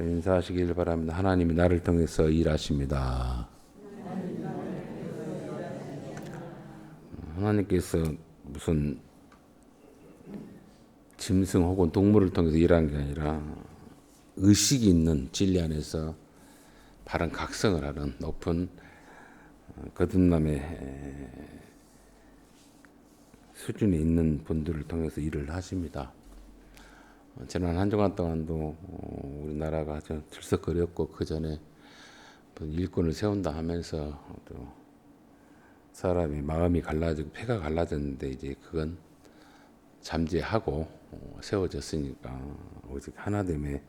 인사하시길 바랍니다. 하나님이 나를 통해서 일하십니다. 하나님께서 무슨 짐승 혹은 동물을 통해서 일하는 게 아니라 의식이 있는 진리 안에서 바른 각성을 하는 높은 거듭남의 수준에 있는 분들을 통해서 일을 하십니다. 지난 한 주간 동안도 우리나라가 들썩거렸고 그 전에 일꾼을 세운다 하면서 또 사람이 마음이 갈라지고 폐가 갈라졌는데 이제 그건 잠재하고 세워졌으니까 오직 하나됨의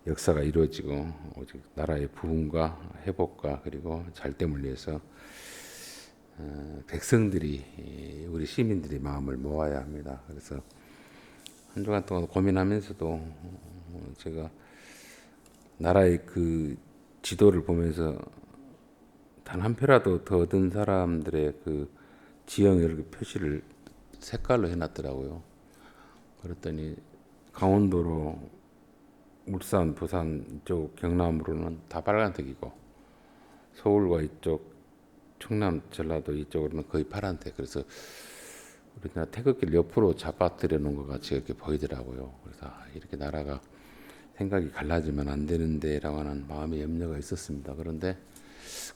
역사가 이루어지고 오직 나라의 부흥과 회복과 그리고 잘됨을 위해서 백성들이 우리 시민들이 마음을 모아야 합니다. 그래서 한 주간 동안 고민하면서도 제가 나라의 그 지도를 보면서 단 한 표라도 더 얻은 사람들의 그 지형을 이렇게 표시를 색깔로 해놨더라고요. 그랬더니 강원도로 울산, 부산 이쪽 경남으로는 다 빨간색이고 서울과 이쪽 충남, 전라도 이쪽으로는 거의 파란색. 그래서 우리나라 태극기를 옆으로 잡아뜨려 놓은 것 같이 이렇게 보이더라고요. 그래서 이렇게 나라가 생각이 갈라지면 안 되는데라고 하는 마음의 염려가 있었습니다. 그런데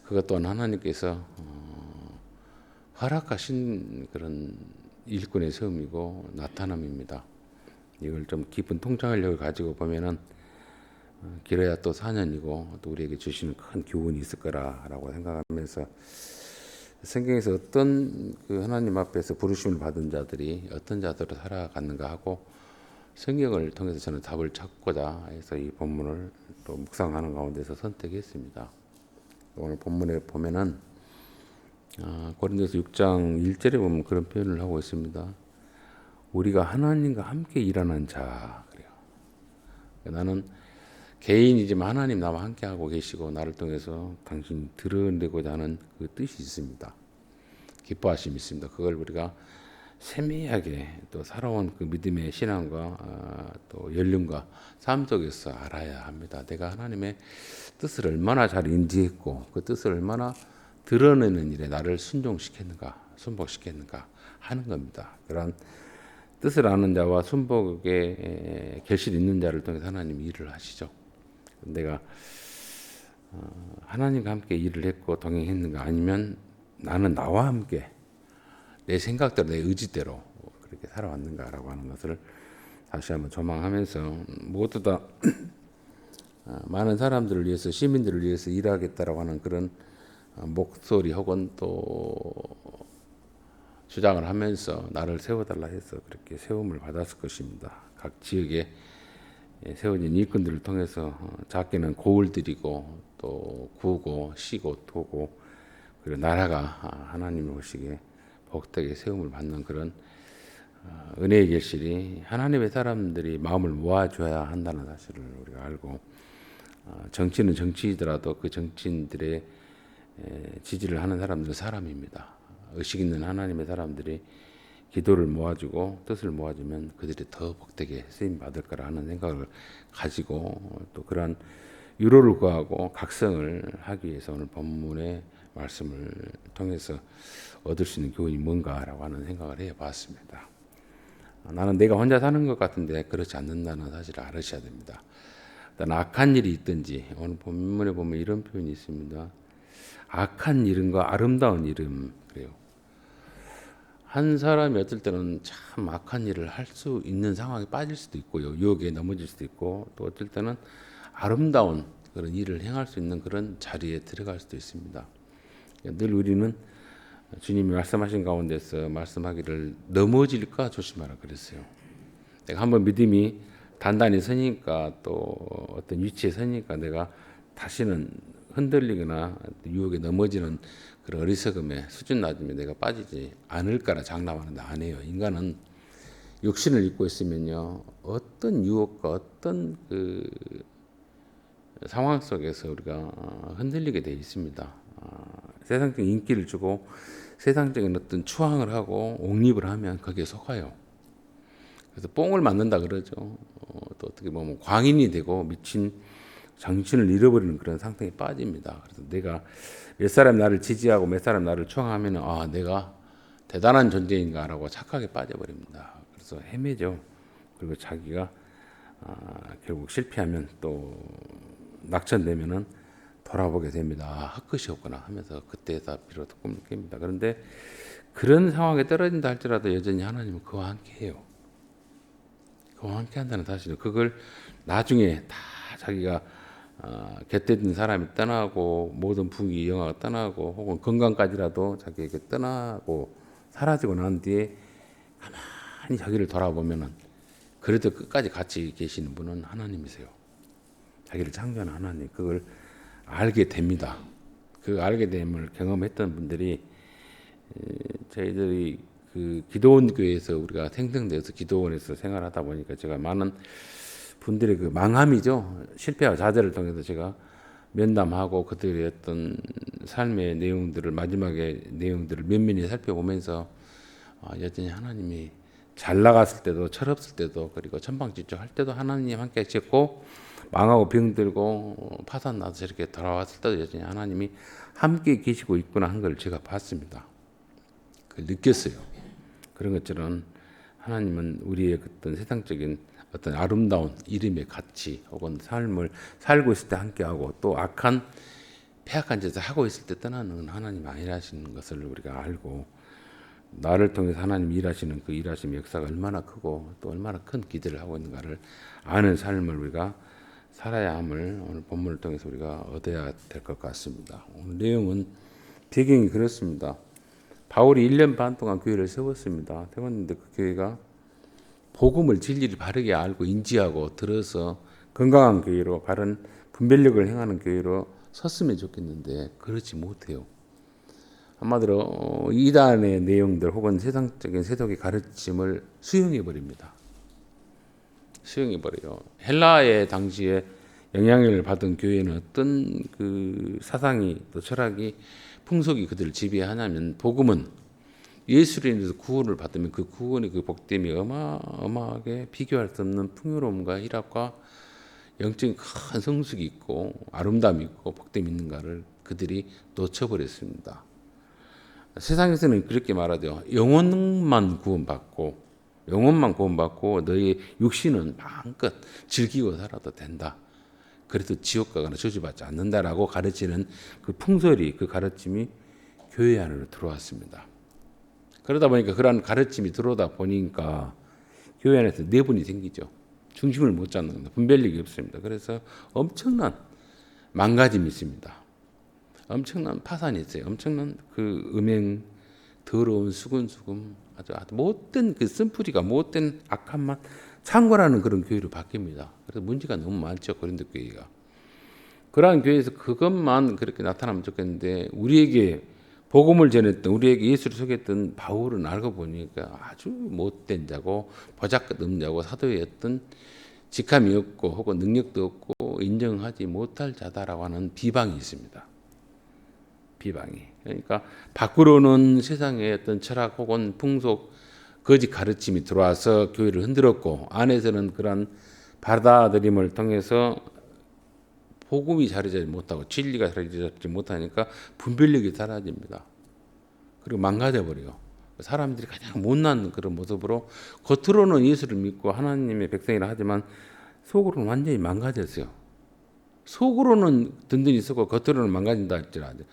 그것 또한 하나님께서 허락하신 그런 일꾼의 세움이고 나타남입니다. 이걸 좀 깊은 통찰력을 가지고 보면은 길어야 또 4년이고 또 우리에게 주시는 큰 교훈이 있을 거라라고 생각하면서 성경에서 어떤 그 하나님 앞에서 부르심을 받은 자들이 어떤 자들로 살아갔는가 하고 성경을 통해서 저는 답을 찾고자 해서 이 본문을 또 묵상하는 가운데서 선택했습니다. 오늘 본문에 보면은 고린도서 6장 1절에 보면 그런 표현을 하고 있습니다. 우리가 하나님과 함께 일하는 자. 그래요. 나는 개인이지만 하나님 나와 함께 하고 계시고 나를 통해서 당신이 드러내고자 하는 그 뜻이 있습니다. 기뻐하심이 있습니다. 그걸 우리가 세밀하게 또 살아온 그 믿음의 신앙과 또 연륜과 삶 속에서 알아야 합니다. 내가 하나님의 뜻을 얼마나 잘 인지했고 그 뜻을 얼마나 드러내는 일에 나를 순종시켰는가, 순복시켰는가 하는 겁니다. 그런 뜻을 아는 자와 순복의 결실이 있는 자를 통해서 하나님이 일을 하시죠. 내가 하나님과 함께 일을 했고 동행했는가 아니면 나는 나와 함께 내 생각대로 내 의지대로 그렇게 살아왔는가라고 하는 것을 다시 한번 조망하면서 모두 다 많은 사람들을 위해서 시민들을 위해서 일하겠다라고 하는 그런 목소리 혹은 또 주장을 하면서 나를 세워달라 해서 그렇게 세움을 받았을 것입니다. 각 지역에 세워진 일꾼들을 통해서 작게는 고을 들이고 또 구고 쉬고 도고 그리고 나라가 하나님의 오시기에 복되게 세움을 받는 그런 은혜의 결실이 하나님의 사람들이 마음을 모아줘야 한다는 사실을 우리가 알고 정치는 정치이더라도 그 정치인들의 지지를 하는 사람들은 사람입니다. 의식 있는 하나님의 사람들이 기도를 모아주고 뜻을 모아주면 그들이 더 복되게 쓰임 받을 거라 하는 생각을 가지고 또 그러한 위로를 구하고 각성을 하기 위해서 오늘 본문의 말씀을 통해서 얻을 수 있는 교훈이 뭔가라고 하는 생각을 해봤습니다. 나는 내가 혼자 사는 것 같은데 그렇지 않는다는 사실을 알으셔야 됩니다. 일단 악한 일이 있든지 오늘 본문에 보면 이런 표현이 있습니다. 악한 이름과 아름다운 이름. 그래요. 한 사람이 어떨 때는 참 악한 일을 할 수 있는 상황에 빠질 수도 있고요. 유혹에 넘어질 수도 있고 또 어떨 때는 아름다운 그런 일을 행할 수 있는 그런 자리에 들어갈 수도 있습니다. 늘 우리는 주님이 말씀하신 가운데서 말씀하기를 넘어질까 조심하라 그랬어요. 내가 한번 믿음이 단단히 서니까 또 어떤 위치에 서니까 내가 다시는 흔들리거나 유혹에 넘어지는 그런 어리석음에 수준 낮음에 내가 빠지지 않을까라 장담하는데 안 해요. 인간은 육신을 입고 있으면요 어떤 유혹과 어떤 그 상황 속에서 우리가 흔들리게 되어 있습니다. 세상적인 인기를 주고 세상적인 어떤 추앙을 하고 옹립을 하면 거기에 속아요. 그래서 뽕을 맞는다 그러죠. 또 어떻게 보면 광인이 되고 미친 정신을 잃어버리는 그런 상태에 빠집니다. 그래서 내가 몇 사람 나를 지지하고 몇 사람 나를 추앙하면 내가 대단한 존재인가라고 착각에 빠져버립니다. 그래서 헤매죠. 그리고 자기가 결국 실패하면 또 낙천되면은 돌아보게 됩니다. 헛것이었구나 하면서 그때다 비로소 꿈을 깹니다. 그런데 그런 상황에 떨어진다 할지라도 여전히 하나님은 그와 함께해요. 그와 함께한다는 사실은 그걸 나중에 다 자기가 곁에 있는 사람이 떠나고 모든 부귀 영화가 떠나고 혹은 건강까지라도 자기에게 떠나고 사라지고 난 뒤에 가만히 자기를 돌아보면은 그래도 끝까지 같이 계시는 분은 하나님이세요. 자기를 창조한 하나님, 그걸 알게 됩니다. 그 알게 됨을 경험했던 분들이 저희들이 그 기도원 교회에서 우리가 생성돼서 기도원에서 생활하다 보니까 제가 많은 분들의 그 망함이죠. 실패와 좌절을 통해서 제가 면담하고 그들의 어떤 삶의 내용들을 마지막에 내용들을 면밀히 살펴보면서 여전히 하나님이 잘 나갔을 때도 철없을 때도 그리고 천방지축할 때도 하나님 함께 하셨고 망하고 병들고 파산 나서 저렇게 돌아왔을 때도 여전히 하나님이 함께 계시고 있구나 한 걸 제가 봤습니다. 그걸 느꼈어요. 그런 것처럼 하나님은 우리의 어떤 세상적인 어떤 아름다운 이름의 가치 혹은 삶을 살고 있을 때 함께하고 또 악한 폐악한 짓을 하고 있을 때 떠나는 하나님 아니라시는 것을 우리가 알고 나를 통해서 하나님 일하시는 그 일하심의 역사가 얼마나 크고 또 얼마나 큰 기대를 하고 있는가를 아는 삶을 우리가 살아야 함을 오늘 본문을 통해서 우리가 얻어야 될 것 같습니다. 오늘 내용은 배경이 그렇습니다. 바울이 1년 반 동안 교회를 세웠습니다. 세웠는데 그 교회가 복음을 진리를 바르게 알고 인지하고 들어서 건강한 교회로 바른 분별력을 행하는 교회로 섰으면 좋겠는데 그렇지 못해요. 한마디로 이단의 내용들 혹은 세상적인 세속의 가르침을 수용해버립니다. 수용해버려요. 헬라의 당시에 영향을 받은 교회는 어떤 그 사상이 또 철학이 풍속이 그들을 지배하냐면 복음은 예수로 인해서 구원을 받으면 그 구원의 그 복됨이 어마어마하게 비교할 수 없는 풍요로움과 희락과 영적인 큰 성숙이 있고 아름다움이 있고 복됨이 있는가를 그들이 놓쳐버렸습니다. 세상에서는 그렇게 말하죠. 영혼만 구원받고 너희 육신은 마음껏 즐기고 살아도 된다. 그래도 지옥 가거나 저주받지 않는다라고 가르치는 그 풍설이 그 가르침이 교회 안으로 들어왔습니다. 그러다 보니까 그런 가르침이 들어오다 보니까 교회 안에서 내분이 생기죠. 중심을 못 잡는 겁니다. 분별력이 없습니다. 그래서 엄청난 망가짐이 있습니다. 엄청난 파산이 있어요. 엄청난 그 음행, 더러운 수근수금, 아주 못된 그 쓴뿌리가 못된 악한 맛 창궐하는 그런 교회로 바뀝니다. 그래서 문제가 너무 많죠. 고린도 교회가. 그러한 교회에서 그것만 그렇게 나타나면 좋겠는데 우리에게 복음을 전했던 우리에게 예수를 소개했던 바울은 알고 보니까 아주 못된 자고 보잘것없는 자고 사도였던 직함이 없고 혹은 능력도 없고 인정하지 못할 자다라고 하는 비방이 있습니다. 비방이. 그러니까 밖으로는 세상의 어떤 철학 혹은 풍속 거짓 가르침이 들어와서 교회를 흔들었고 안에서는 그런 받아들임을 통해서 복음이 자리잡지 못하고 진리가 자리잡지 못하니까 분별력이 사라집니다. 그리고 망가져 버려요. 사람들이 가장 못난 그런 모습으로 겉으로는 예수를 믿고 하나님의 백성이라 하지만 속으로는 완전히 망가졌어요. 속으로는 든든히 쓰고 겉으로는 망가진다 할지라도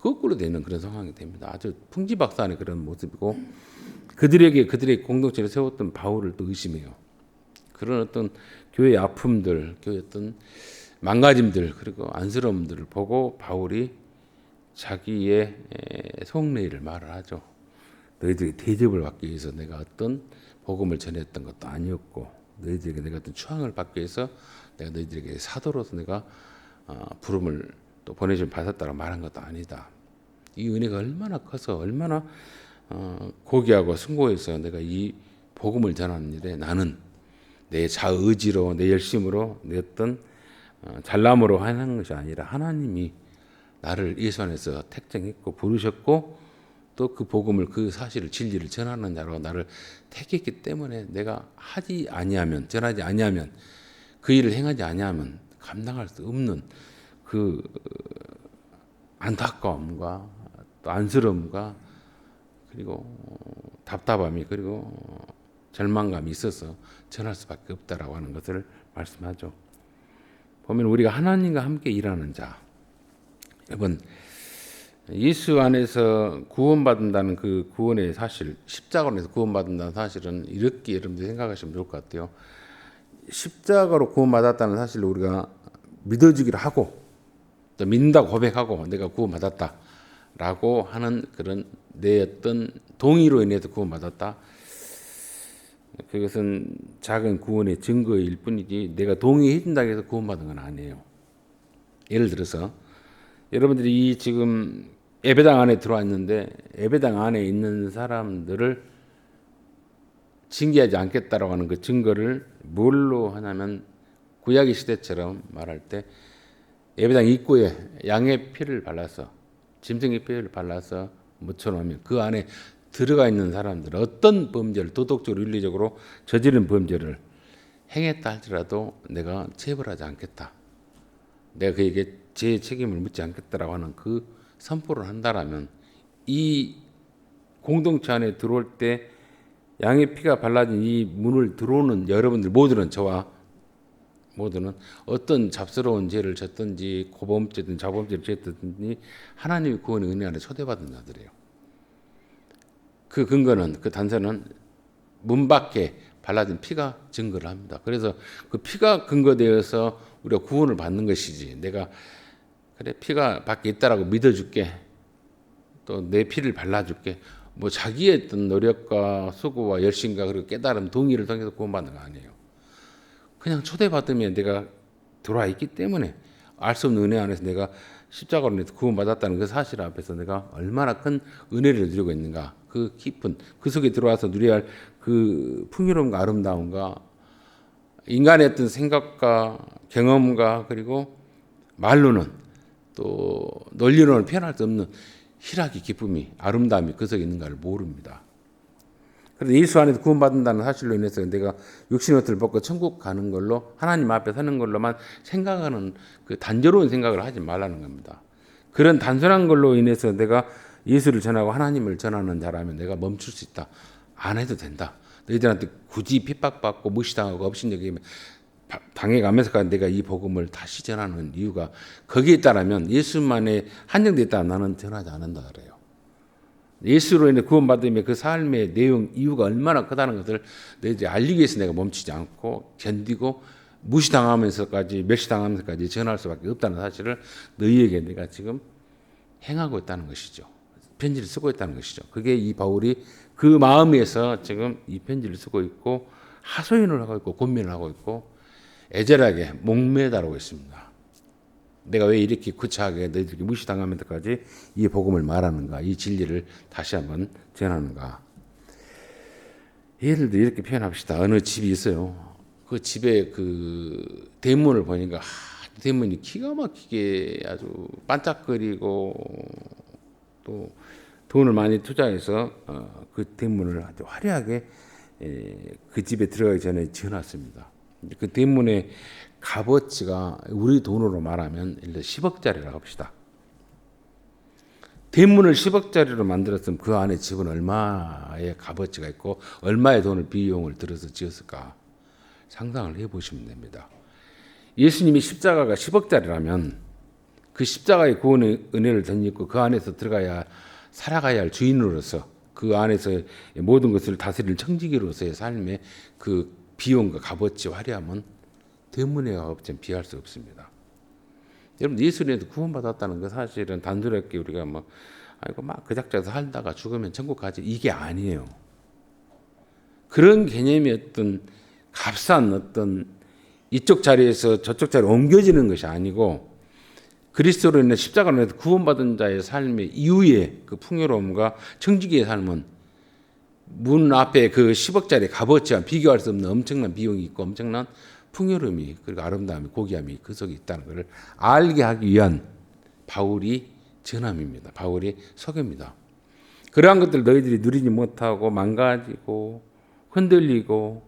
거꾸로 되는 그런 상황이 됩니다. 아주 풍지박산의 그런 모습이고 그들의 공동체를 세웠던 바울을 또 의심해요. 그런 어떤 교회의 아픔들, 교회의 어떤 망가짐들 그리고 안쓰러움들을 보고 바울이 자기의 속내를 말을 하죠. 너희들이 대접을 받기 위해서 내가 어떤 복음을 전했던 것도 아니었고 너희들에게 내가 어떤 추앙을 받기 위해서 내가 너희들에게 사도로서 내가 부름을 또 보내심 받았다고 말한 것도 아니다. 이 은혜가 얼마나 커서 얼마나 고귀하고 숭고해서 내가 이 복음을 전하는 일에 나는 내 자의지로 내 열심으로 내 어떤 잘남으로 하는 것이 아니라 하나님이 나를 예수 안에서 택정했고 부르셨고 또 그 복음을 그 사실을 진리를 전하는 자로 나를 택했기 때문에 내가 전하지 아니하면 그 일을 행하지 아니하면 감당할 수 없는 그 안타까움과 또 안쓰러움과 그리고 답답함이 그리고 절망감이 있어서 전할 수밖에 없다라고 하는 것을 말씀하죠. 보면 우리가 하나님과 함께 일하는 자, 여러분 예수 안에서 구원받는다는 그 구원의 사실, 십자가로 해서 구원받는다는 사실은 이렇게 여러분들이 생각하시면 좋을 것 같아요. 십자가로 구원받았다는 사실을 우리가 믿어주기를 하고 또 믿는다고 고백하고 내가 구원받았다라고 하는 그런 내 어떤 동의로 인해서 구원받았다. 그것은 작은 구원의 증거일 뿐이지 내가 동의해 준다고 해서 구원받은 건 아니에요. 예를 들어서 여러분들이 지금 예배당 안에 들어왔는데 예배당 안에 있는 사람들을 징계하지 않겠다라고 하는 그 증거를 뭘로 하냐면 구약의 시대처럼 말할 때 예배당 입구에 양의 피를 발라서 짐승의 피를 발라서 묻혀놓으면 그 안에 들어가 있는 사람들 어떤 범죄를 도덕적으로 윤리적으로 저지른 범죄를 행했다 할지라도 내가 체벌하지 않겠다. 내가 그에게 제 책임을 묻지 않겠다라고 하는 그 선포를 한다라면 이 공동체 안에 들어올 때 양의 피가 발라진 이 문을 들어오는 여러분들 모두는 저와 모두는 어떤 잡스러운 죄를 졌든지 고범죄든 자범죄를 졌든지 하나님의 구원의 은혜 안에 초대받은 자들이에요. 그 근거는 그 단서는 문 밖에 발라진 피가 증거를 합니다. 그래서 그 피가 근거되어서 우리가 구원을 받는 것이지 내가 그래 피가 밖에 있다라고 믿어줄게 또 내 피를 발라줄게 뭐 자기의 어떤 노력과 수고와 열심과 그리고 깨달음 동의를 통해서 구원받는 거 아니에요. 그냥 초대받으면 내가 들어와 있기 때문에 알 수 없는 은혜 안에서 내가 십자가로 인해서 구원받았다는 그 사실 앞에서 내가 얼마나 큰 은혜를 누리고 있는가 그 깊은 그 속에 들어와서 누려야 할 그 풍요로움과 아름다움과 인간의 어떤 생각과 경험과 그리고 말로는 또 논리로는 표현할 수 없는 희락이 기쁨이 아름다움이 그 속에 있는가를 모릅니다. 그래서 예수 안에서 구원받는다는 사실로 인해서 내가 육신의 옷을 벗고 천국 가는 걸로 하나님 앞에 서는 걸로만 생각하는 그 단조로운 생각을 하지 말라는 겁니다. 그런 단순한 걸로 인해서 내가 예수를 전하고 하나님을 전하는 자라면 내가 멈출 수 있다. 안 해도 된다. 너희들한테 굳이 핍박받고 무시당하고 업신여김 당해가면서까지 내가 이 복음을 다시 전하는 이유가 거기에 있다라면 예수만에 한정되어 있다 나는 전하지 않는다 그래요. 예수로 인해 구원받으면 그 삶의 내용 이유가 얼마나 크다는 것을 너희들이 알리기 위해서 내가 멈추지 않고 견디고 무시당하면서까지 멸시당하면서까지 전할 수밖에 없다는 사실을 너희에게 내가 지금 행하고 있다는 것이죠. 편지를 쓰고 있다는 것이죠. 그게 이 바울이 그 마음에서 지금 이 편지를 쓰고 있고 하소연을 하고 있고 권면을 하고 있고 애절하게 목매다르고 있습니다. 내가 왜 이렇게 구차하게 너희들에게 무시당하면서까지 이 복음을 말하는가, 이 진리를 다시 한번 전하는가. 예를 들어 이렇게 표현합시다. 어느 집이 있어요. 그 집에 그 대문을 보니까 대문이 기가 막히게 아주 반짝거리고 또 돈을 많이 투자해서 그 대문을 아주 화려하게 그 집에 들어가기 전에 지어놨습니다. 그 대문의 값어치가 우리 돈으로 말하면 예를 들어 10억짜리라고 합시다. 대문을 10억짜리로 만들었으면 그 안에 집은 얼마의 값어치가 있고 얼마의 돈을 비용을 들여서 지었을까 상상을 해보시면 됩니다. 예수님이 십자가가 10억짜리라면 그 십자가의 구원의 은혜를 덧입고 그 안에서 들어가야 살아가야 할 주인으로서 그 안에서 모든 것을 다스릴 청지기로서의 삶의 그 비용과 값어치 화려함은 대문의 값어치는 비할 수 없습니다. 여러분 예수님에서 구원받았다는 그 사실은 단순하게 우리가 뭐 아이고 막 그 작자에서 살다가 죽으면 천국 가지 이게 아니에요. 그런 개념이 어떤 값싼 어떤 이쪽 자리에서 저쪽 자리로 옮겨지는 것이 아니고 그리스도로 인해 십자가로 인해 구원받은 자의 삶의 이후의 그 풍요로움과 청지기의 삶은 문 앞에 그 10억짜리 값어치와 비교할 수 없는 엄청난 비용이 있고 엄청난 풍요로움이 그리고 아름다움이 고귀함이 그 속에 있다는 것을 알게 하기 위한 바울이 전함입니다. 바울이 소개입니다. 그러한 것들 너희들이 누리지 못하고 망가지고 흔들리고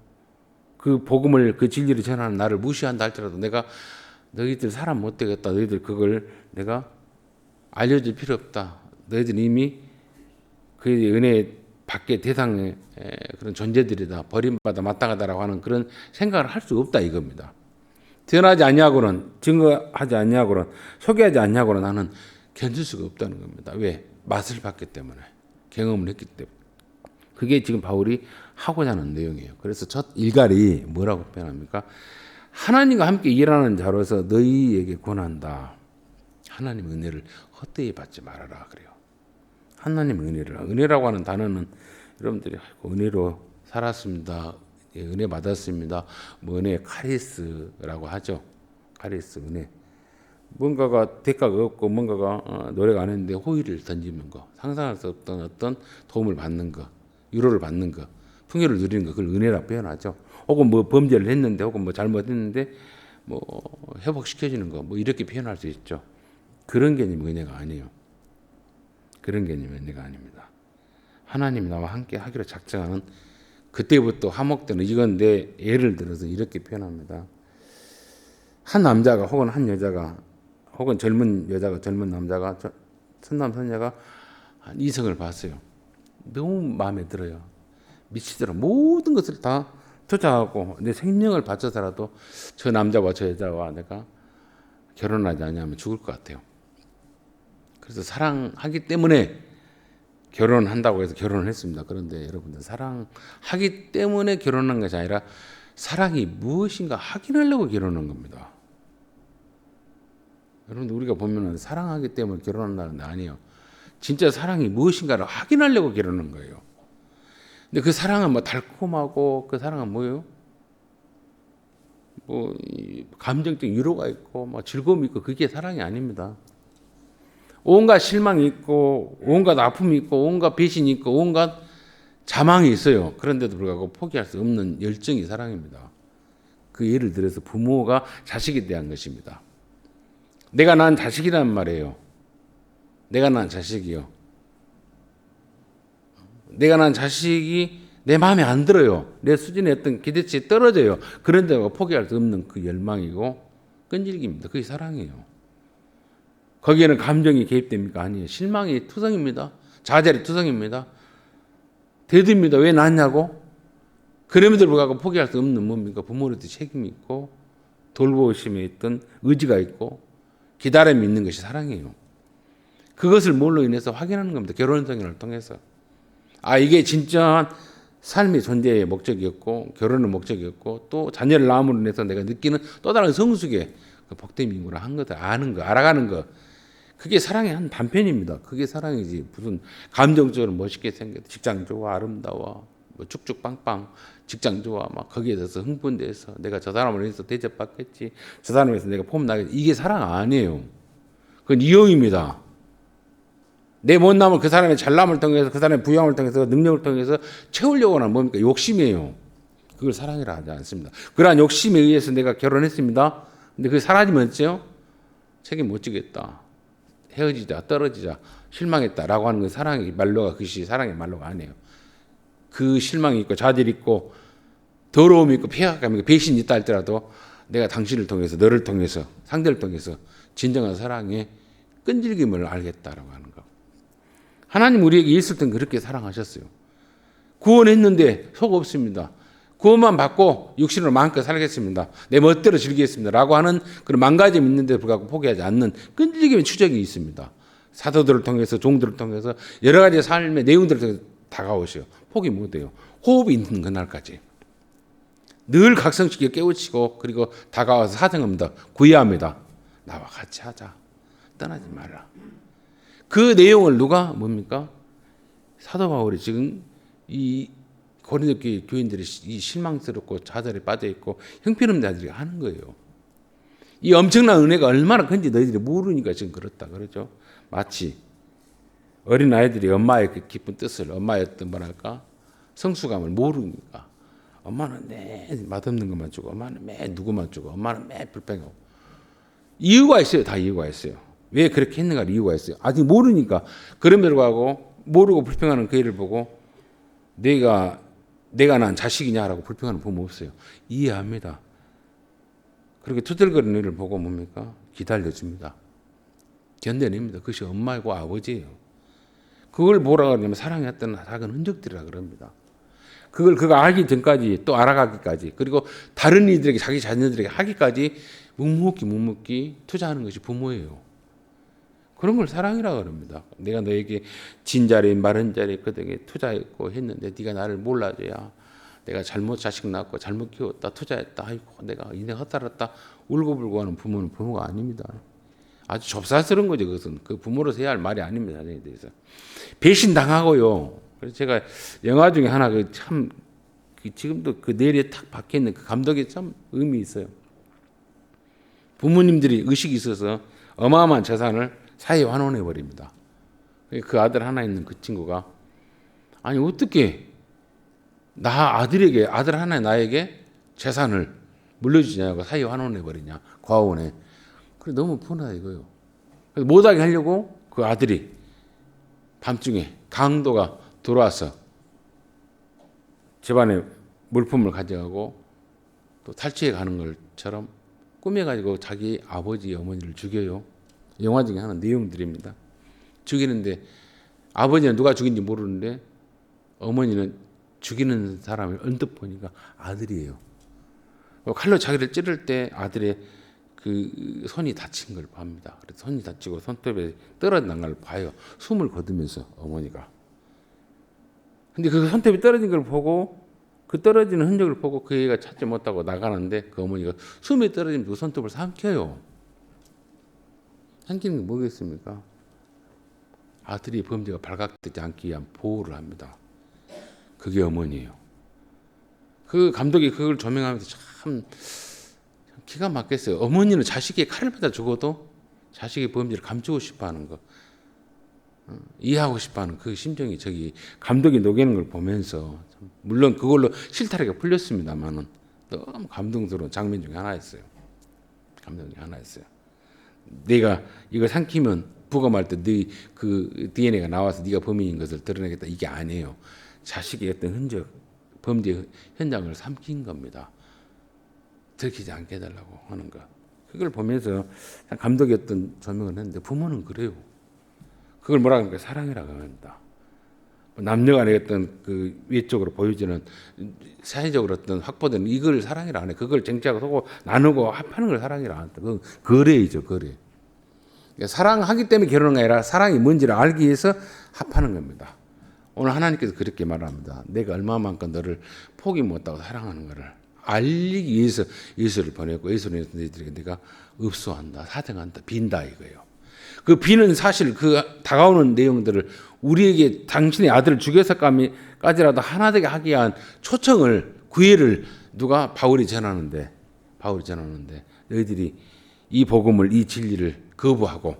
그 복음을 그 진리를 전하는 나를 무시한다 할지라도 내가 너희들 사람 못 되겠다. 너희들 그걸 내가 알려줄 필요 없다. 너희들 이미 그 은혜 밖의 대상의 그런 존재들이다. 버림받아 마땅하다라고 하는 그런 생각을 할 수 없다 이겁니다. 드러나지 않냐고는, 증거하지 않냐고는, 소개하지 않냐고는 나는 견딜 수가 없다는 겁니다. 왜? 맛을 봤기 때문에, 경험을 했기 때문에. 그게 지금 바울이 하고자 하는 내용이에요. 그래서 첫 일갈이 뭐라고 표현합니까? 하나님과 함께 일하는 자로서 너희에게 권한다. 하나님 은혜를 헛되이 받지 말아라 그래요. 하나님 은혜라고 하는 단어는 여러분들이 은혜로 살았습니다. 은혜 받았습니다. 뭐 은혜 카리스라고 하죠. 카리스 은혜. 뭔가가 대가가 없고 뭔가가 노래가 안 했는데 호의를 던지는 거, 상상할 수 없던 어떤 도움을 받는 거, 위로를 받는 거, 풍요를 누리는 거, 그걸 은혜라고 표현하죠. 혹은 뭐 범죄를 했는데, 혹은 뭐 잘못했는데 뭐 회복시켜주는 거, 뭐 이렇게 표현할 수 있죠. 그런 개념이 은혜가 아니에요. 그런 개념이 은혜가 아닙니다. 하나님이 나와 함께 하기로 작정하는 그때부터 화목되는 이건 내 예를 들어서 이렇게 표현합니다. 한 남자가 혹은 한 여자가 혹은 젊은 여자가 젊은 남자가 선남 선녀가 한 이성을 봤어요. 너무 마음에 들어요. 미치도록 모든 것을 다 투자하고 내 생명을 바쳐서라도 저 남자와 저 여자와 내가 결혼하지 않으면 죽을 것 같아요. 그래서 사랑하기 때문에 결혼한다고 해서 결혼을 했습니다. 그런데 여러분들 사랑하기 때문에 결혼한 것이 아니라 사랑이 무엇인가 확인하려고 결혼한 겁니다. 여러분들 우리가 보면은 사랑하기 때문에 결혼한다는데 아니에요. 진짜 사랑이 무엇인가를 확인하려고 결혼한 거예요. 근데 그 사랑은 뭐 달콤하고 그 사랑은 뭐예요? 뭐 감정적 위로가 있고 뭐 즐거움이 있고 그게 사랑이 아닙니다. 온갖 실망이 있고 온갖 아픔이 있고 온갖 배신이 있고 온갖 자망이 있어요. 그런데도 불구하고 포기할 수 없는 열정이 사랑입니다. 그 예를 들어서 부모가 자식에 대한 것입니다. 내가 낳은 자식이란 말이에요. 내가 낳은 자식이요. 내가 낳은 자식이 내 마음에 안 들어요. 내 수준의 어떤 기대치에 떨어져요. 그런데도 포기할 수 없는 그 열망이고 끈질깁니다. 그게 사랑이에요. 거기에는 감정이 개입됩니까? 아니에요. 실망이 투성입니다. 좌절이 투성입니다. 대듭니다. 왜 낳냐고? 그럼에도 불구하고 포기할 수 없는 뭡니까? 부모로부터 책임이 있고 돌보심에 있던 의지가 있고 기다림이 있는 것이 사랑이에요. 그것을 뭘로 인해서 확인하는 겁니다. 결혼생활을 통해서. 아, 이게 진짜한 삶의 존재의 목적이었고 결혼의 목적이었고 또 자녀를 낳음으로 인해서 내가 느끼는 또 다른 성숙의 그 복된 인구를 한 것을 아는 거, 알아가는 거. 그게 사랑의 한 단편입니다. 그게 사랑이지. 무슨 감정적으로 멋있게 생겼, 직장 좋아, 아름다워, 뭐 쭉쭉 빵빵, 직장 좋아, 막 거기에 대해서 흥분돼서 내가 저 사람을 위해서 대접받겠지, 저 사람을 위해서 내가 폼나겠지. 이게 사랑 아니에요. 그건 이용입니다. 내 못남을 그 사람의 잘남을 통해서 그 사람의 부양을 통해서 능력을 통해서 채우려고 하는 뭡니까? 욕심이에요. 그걸 사랑이라 하지 않습니다. 그러한 욕심에 의해서 내가 결혼했습니다. 근데 그게 사라지면 어째요? 책임 못 지겠다. 헤어지자, 떨어지자, 실망했다라고 하는 건 사랑의 말로가 그것이 사랑의 말로가 아니에요. 그 실망이 있고 좌절이 있고 더러움이 있고 폐악감이 있고 배신이 있다 할지라도 내가 당신을 통해서 너를 통해서 상대를 통해서 진정한 사랑의 끈질김을 알겠다라고 하는 거. 하나님 우리에게 있을 땐 그렇게 사랑하셨어요. 구원했는데 속 없습니다. 구원만 받고 육신으로 마음껏 살겠습니다. 내 멋대로 즐기겠습니다. 라고 하는 그런 망가짐이 있는데 불구하고 포기하지 않는 끈질김의 추적이 있습니다. 사도들을 통해서 종들을 통해서 여러 가지 삶의 내용들을 통해서 다가오셔요. 포기 못해요. 호흡이 있는 그날까지. 늘 각성시켜 깨우치고 그리고 다가와서 사정합니다. 구애합니다. 나와 같이 하자. 떠나지 마라. 그 내용을 누가 뭡니까? 사도 바울이 지금 이 고린도 교인들이 이 실망스럽고 좌절에 빠져 있고 형편없는 자들이 하는 거예요. 이 엄청난 은혜가 얼마나 큰지 너희들이 모르니까 지금 그렇다 그러죠. 마치 어린 아이들이 엄마의 그 깊은 뜻을, 엄마의 어떤 뭐랄까 성숙함을 모르니까 엄마는 매 맛없는 것만 주고 엄마는 매 누구만 주고 엄마는 매 불평하고 이유가 있어요. 다 이유가 있어요. 왜 그렇게 했는가 이유가 있어요. 아직 모르니까. 그럼에도 불구하고 모르고 불평하는 그 애를 보고 내가 난 자식이냐라고 불평하는 부모 없어요. 이해합니다. 그렇게 투덜거리는 일을 보고 뭡니까? 기다려줍니다. 견뎌냅니다. 그것이 엄마이고 아버지예요. 그걸 뭐라 그러냐면 사랑했던 작은 흔적들이라 그럽니다. 그거 알기 전까지 또 알아가기까지 그리고 다른 이들에게 자기 자녀들에게 하기까지 묵묵히 투자하는 것이 부모예요. 그런 걸 사랑이라고 그럽니다. 내가 너에게 진 자리 마른 자리 그들에게 투자했고 했는데 네가 나를 몰라줘야 내가 잘못 자식 낳고 잘못 키웠다 투자했다 아이고 내가 인생 헛살았다 울고불고 하는 부모는 부모가 아닙니다. 아주 좁쌀스러운 거죠. 그것은 그 부모로서 해야 할 말이 아닙니다. 자녀에 대해서 배신당하고요. 그래서 제가 영화 중에 하나 참 지금도 그 뇌리에 탁 박혀 있는 그 감독이 참 의미 있어요. 부모님들이 의식이 있어서 어마어마한 재산을 사회에 환원해 버립니다. 그 아들 하나 있는 그 친구가 아니 어떻게 아들 하나 나에게 재산을 물려주냐고 사회에 환원해 버리냐 과오원에. 그래 너무 분하다 이거요. 그래서 못하게 하려고 그 아들이 밤중에 강도가 들어와서 집안에 물품을 가져가고 또 탈취해 가는 것처럼 꾸며가지고 자기 아버지 어머니를 죽여요. 영화 중에 하나 내용들입니다. 죽이는데 아버지는 누가 죽인지 모르는데 어머니는 죽이는 사람을 언뜻 보니까 아들이에요. 칼로 자기를 찌를 때 아들의 그 손이 다친 걸 봅니다. 그래서 손이 다치고 손톱에 떨어진 걸 봐요. 숨을 거두면서 어머니가. 근데 그 손톱이 떨어진 걸 보고 그 떨어지는 흔적을 보고 그 애가 찾지 못하고 나가는데 그 어머니가 숨이 떨어지면 그 손톱을 삼켜요. 삼키는 게 뭐겠습니까? 아들이 범죄가 발각되지 않기 위한 보호를 합니다. 그게 어머니예요. 그 감독이 그걸 조명하면서 참 기가 막혔어요. 어머니는 자식이 칼을 맞아 죽어도 자식의 범죄를 감추고 싶어하는 거, 이해하고 싶어하는 그 심정이 저기 감독이 녹이는 걸 보면서 물론 그걸로 실타래가 풀렸습니다만은 너무 감동스러운 장면 중에 하나였어요. 감동 중에 하나였어요. 내가 이걸 삼키면 부검할 때 네 그 DNA가 나와서 네가 범인인 것을 드러내겠다 이게 아니에요. 자식의 어떤 흔적, 범죄 현장을 삼킨 겁니다. 들키지 않게 해달라고 하는 것. 그걸 보면서 감독이 어떤 조명을 했는데 부모는 그래요. 그걸 뭐라 합니까? 사랑이라고 합니다. 남녀 간의 어떤 그 외적으로 보여지는 사회적으로 어떤 확보되는 이걸 사랑이라 안 해. 그걸 쟁취하고 나누고 합하는 걸 사랑이라 안 한다. 그건 거래이죠, 거래. 그러니까 사랑하기 때문에 결혼한 게 아니라 사랑이 뭔지를 알기 위해서 합하는 겁니다. 오늘 하나님께서 그렇게 말합니다. 내가 얼마만큼 너를 포기 못하고 사랑하는 것을 알리기 위해서 예수를 보냈고 예수를 너희들에게 내가 읍소한다, 사정한다, 빈다 이거예요. 그 비는 사실 그 다가오는 내용들을 우리에게 당신의 아들을 죽여서까지라도 하나 되게 하기 위한 초청을 구애를 누가 바울이 전하는데 너희들이 이 복음을 이 진리를 거부하고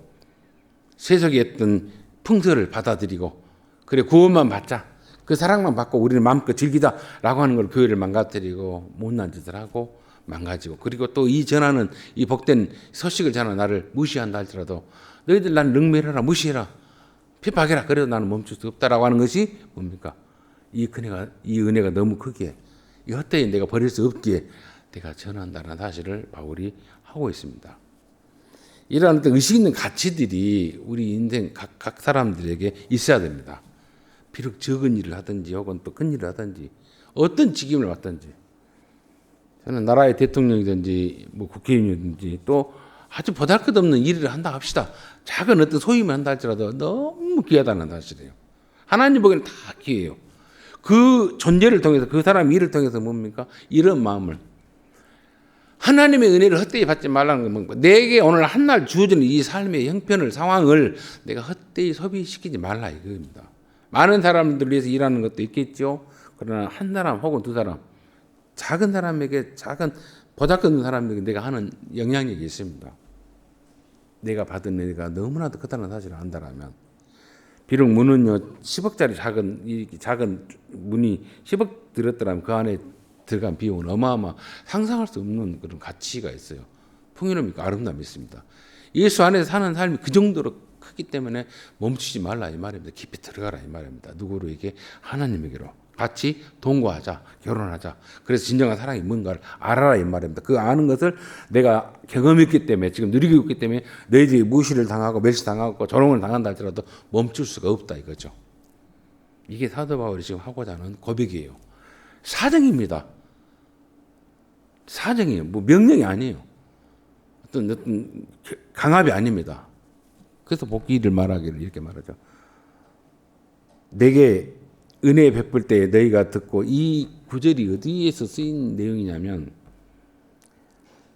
세속의 어떤 풍서를 받아들이고 그래 구원만 받자 그 사랑만 받고 우리는 마음껏 즐기다라고 하는 걸 교회를 망가뜨리고 못난 짓을 하고 망가지고 그리고 또 이 전하는 이 복된 소식을 전하는 나를 무시한다 할지라도 너희들 나는 능멸해라 무시해라 핍박해라 그래도 나는 멈출 수 없다라고 하는 것이 뭡니까? 이 은혜가 너무 크기에 이 헛되이 내가 버릴 수 없기에 내가 전한다는 사실을 바울이 하고 있습니다. 이러한 어떤 의식 있는 가치들이 우리 인생 각 사람들에게 있어야 됩니다. 비록 적은 일을 하든지 혹은 또 큰 일을 하든지 어떤 직임을 맡든지 저는 나라의 대통령이든지 뭐 국회의원이든지 또 아주 보잘것없는 일을 한다 합시다. 작은 어떤 소임을 한다 할지라도 너무 귀하다는 사실이에요. 하나님 보기에는 다 귀해요. 그 존재를 통해서 그 사람 일을 통해서 뭡니까? 이런 마음을 하나님의 은혜를 헛되이 받지 말라는 건 뭡니까? 내게 오늘 한날 주어지는 이 삶의 형편을 상황을 내가 헛되이 소비시키지 말라 이겁니다. 많은 사람들을 위해서 일하는 것도 있겠죠. 그러나 한 사람 혹은 두 사람 작은 사람에게 작은 보잘것없는 사람에게 내가 하는 영향력이 있습니다. 내가 받은 은혜가 너무나도 크다는 사실을 안다라면 비록 문은요 10억짜리 작은 문이 10억 들었더라면 그 안에 들어간 비용은 어마어마 상상할 수 없는 그런 가치가 있어요. 풍요로움이 있고 아름다움이 있습니다. 예수 안에서 사는 삶이 그 정도로 크기 때문에 멈추지 말라 이 말입니다. 깊이 들어가라 이 말입니다. 누구로에게? 하나님에게로. 같이 동거하자, 결혼하자. 그래서 진정한 사랑이 뭔가를 알아라 이 말입니다. 그 아는 것을 내가 경험했기 때문에 지금 누리고 있기 때문에 너희들이 무시를 당하고 멸시당하고 조롱을 당한다 할지라도 멈출 수가 없다 이거죠. 이게 사도 바울이 지금 하고자 하는 고백이에요. 사정입니다. 사정이에요. 뭐 명령이 아니에요. 어떤 강압이 아닙니다. 그래서 복귀를 말하기를 이렇게 말하죠. 내게 은혜 베풀 때 너희가 듣고, 이 구절이 어디에서 쓰인 내용이냐면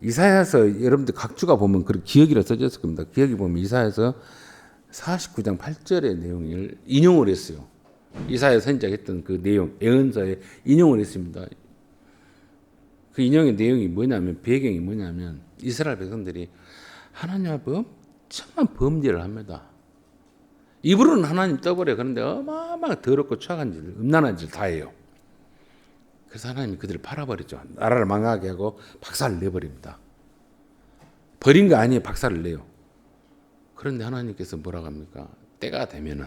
이사야서, 여러분들 각주가 보면 그 기억이라 써졌을 겁니다. 기억이 보면 이사야서 49장 8절의 내용을 인용을 했어요. 이사야 선지자했던 그 내용, 예언서에 인용을 했습니다. 그 인용의 내용이 뭐냐면, 배경이 뭐냐면 이스라엘 백성들이 하나님 앞에 엄청난 범죄를 합니다. 입으로는 하나님 떠버려. 그런데 어마어마하게 더럽고 추악한 짓, 음란한 짓을 다 해요. 그래서 하나님이 그들을 팔아버리죠. 나라를 망하게 하고 박살을 내버립니다. 버린 거 아니에요. 박살을 내요. 그런데 하나님께서 뭐라고 합니까? 때가 되면은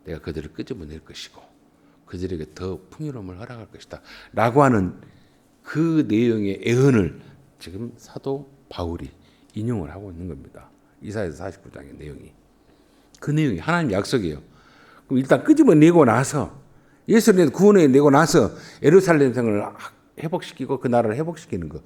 내가 그들을 끄집어낼 것이고 그들에게 더 풍요로움을 허락할 것이다 라고 하는 그 내용의 예언을 지금 사도 바울이 인용을 하고 있는 겁니다. 이사야서 49장의 내용이. 그 내용이 하나님 약속이에요. 그럼 일단 끄집어내고 나서, 예수를 구원해내고 나서 예루살렘 성을 회복시키고 그 나라를 회복시키는 거.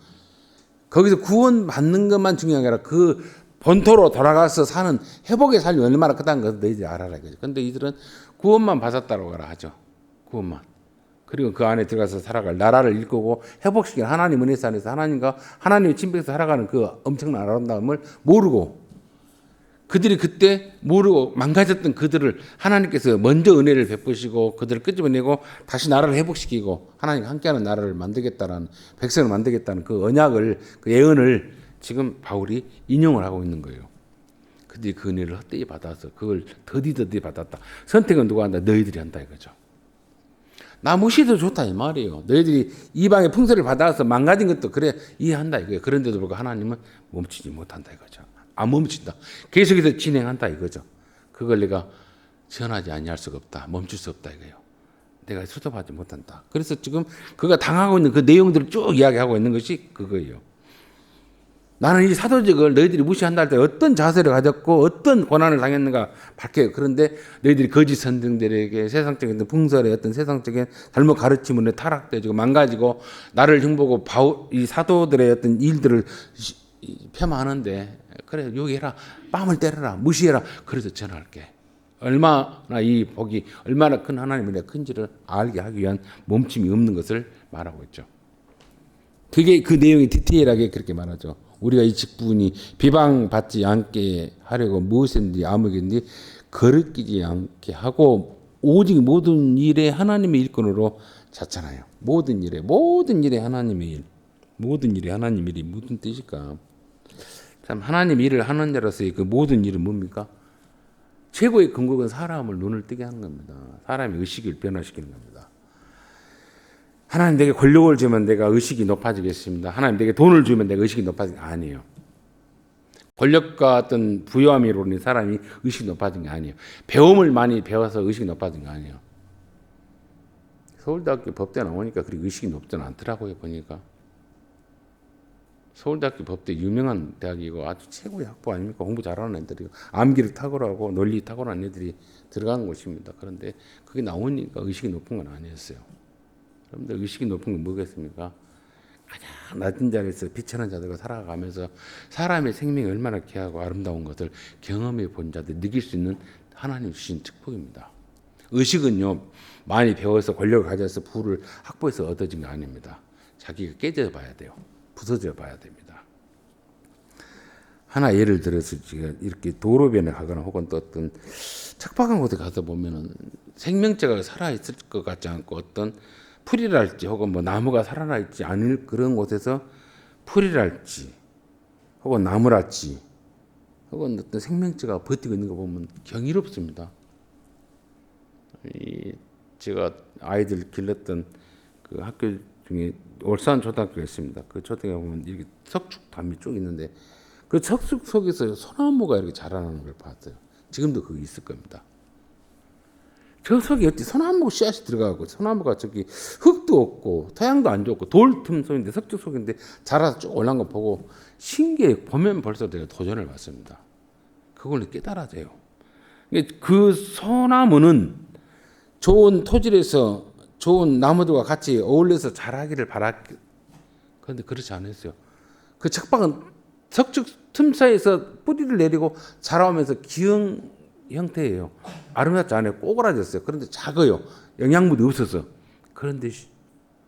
거기서 구원받는 것만 중요한 게 아니라 그 본토로 돌아가서 사는 회복의 삶이 얼마나 크다는 것을 너희들이 알아라. 그런데 이들은 구원만 받았다고 하죠. 구원만. 그리고 그 안에 들어가서 살아갈 나라를 일구고 회복시키는 하나님 은혜사 안에서 하나님과 하나님의 친백에서 살아가는 그 엄청난 아름다움을 모르고, 그들이 그때 모르고 망가졌던 그들을 하나님께서 먼저 은혜를 베푸시고 그들을 끄집어내고 다시 나라를 회복시키고 하나님과 함께하는 나라를 만들겠다라는, 백성을 만들겠다는 그 언약을, 그 예언을 지금 바울이 인용을 하고 있는 거예요. 그들이 그 은혜를 헛되이 받아서 그걸 더디더디 받았다. 선택은 누가 한다? 너희들이 한다 이거죠. 나 무시해도 좋다 이 말이에요. 너희들이 이방의 풍서를 받아서 망가진 것도 그래 이해한다 이거예요. 그런데도 불구하고 하나님은 멈추지 못한다 이거죠. 안 멈춘다. 계속해서 진행한다 이거죠. 그걸 내가 전하지 아니할 수가 없다. 멈출 수 없다 이거예요. 내가 수습하지 못한다. 그래서 지금 그가 당하고 있는 그 내용들을 쭉 이야기하고 있는 것이 그거예요. 나는 이 사도직을 너희들이 무시한다 할 때 어떤 자세를 가졌고 어떤 고난을 당했는가 밝혀요. 그런데 너희들이 거짓 선생들에게 세상적인 풍설의 어떤 세상적인 잘못 가르침으로 타락되고 망가지고 나를 흉보고 이 사도들의 어떤 일들을 폄하하는데, 그래 요기해라, 뺨을 때려라, 무시해라. 그래서 전할게. 얼마나 이 복이 얼마나 큰 하나님의 은혜가 큰지를 알게 하기 위한 멈춤이 없는 것을 말하고 있죠. 그게 그 내용이 디테일하게 그렇게 말하죠. 우리가 이 직분이 비방받지 않게 하려고 무엇이든지 아무든지 거르끼지 않게 하고 오직 모든 일에 하나님의 일꾼으로 잤잖아요. 모든 일에 하나님의 일, 모든 일에 하나님의 일이 무슨 뜻일까? 참 하나님 일을 하는 자로서의 그 모든 일은 뭡니까? 최고의 근거는 사람을 눈을 뜨게 하는 겁니다. 사람의 의식을 변화시키는 겁니다. 하나님 내게 권력을 주면 내가 의식이 높아지겠습니다. 하나님 내게 돈을 주면 내가 의식이 높아지는 게 아니에요. 권력과 어떤 부유함으로 인해 사람이 의식이 높아진 게 아니에요. 배움을 많이 배워서 의식이 높아진 게 아니에요. 서울대학교 법대 나오니까 그렇게 의식이 높지는 않더라고요. 보니까. 서울대학교 법대 유명한 대학이고 아주 최고의 학부 아닙니까? 공부 잘하는 애들이고 암기를 탁월하고 논리 탁월한 애들이 들어가는 곳입니다. 그런데 그게 나오니까 의식이 높은 건 아니었어요. 여러분들 의식이 높은 건 뭐겠습니까? 가장 낮은 자리에서 비천한 자들과 살아가면서 사람의 생명이 얼마나 귀하고 아름다운 것을 경험해 본 자들, 느낄 수 있는 하나님 주신 축복입니다. 의식은요, 많이 배워서 권력을 가져서 부를 확보해서 얻어진 게 아닙니다. 자기가 깨져 봐야 돼요. 부서져 봐야 됩니다. 하나 예를 들어서 지금 이렇게 도로변에 가거나 혹은 또 어떤 척박한 곳에 가서 보면은 생명체가 살아있을 것 같지 않고 어떤 풀이랄지 혹은 뭐 나무가 살아나 있지 않을 그런 곳에서 풀이랄지 혹은 나무랄지 혹은 어떤 생명체가 버티고 있는 거 보면 경이롭습니다. 제가 아이들 길렀던 그 학교 중에 울산 초등학교가 있습니다. 그 초등학교에 보면 이렇게 석축담이 쭉 있는데 그 석축 속에서 소나무가 이렇게 자라나는 걸 봤어요. 지금도 그게 있을 겁니다. 저 속에 어찌 소나무 씨앗이 들어가고 소나무가 저기 흙도 없고 토양도 안 좋고 돌 틈 속인데 석죽 속인데 자라서 쭉 올라온 거 보고 신기해. 보면 벌써 내가 도전을 받습니다. 그걸 깨달아야 돼요. 그 소나무는 좋은 토질에서 좋은 나무들과 같이 어울려서 자라기를 바랐기. 그런데 그렇지 않았어요. 그 척박은 석죽 틈 사이에서 뿌리를 내리고 자라오면서 기형 형태예요. 아름답지 않아요. 꼬그라졌어요. 그런데 작아요. 영양분이 없어서. 그런데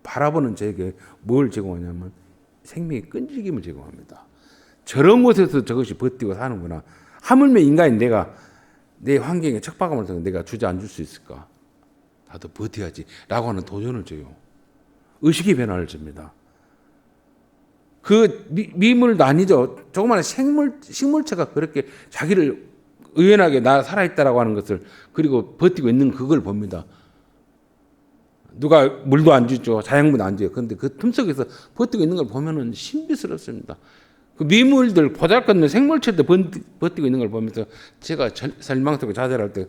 바라보는 저에게 뭘 제공하냐면 생명의 끈질김을 제공합니다. 저런 곳에서 저것이 버티고 사는구나. 하물며 인간인 내가 내 환경에 척박함을 통해 내가 주저앉을 수 있을까? 나도 버텨야지 라고 하는 도전을 줘요. 의식의 변화를 줍니다. 그 미물도 아니죠. 조그마한 식물체가 그렇게 자기를 의연하게 나 살아있다라고 하는 것을 그리고 버티고 있는 그걸 봅니다. 누가 물도 안 주죠. 자양분도 안 줘요. 그런데 그 틈속에서 버티고 있는 걸 보면은 신비스럽습니다. 그 미물들 보잘것없는 생물체도 버티고 있는 걸 보면서 제가 설망스럽고 자잘할 때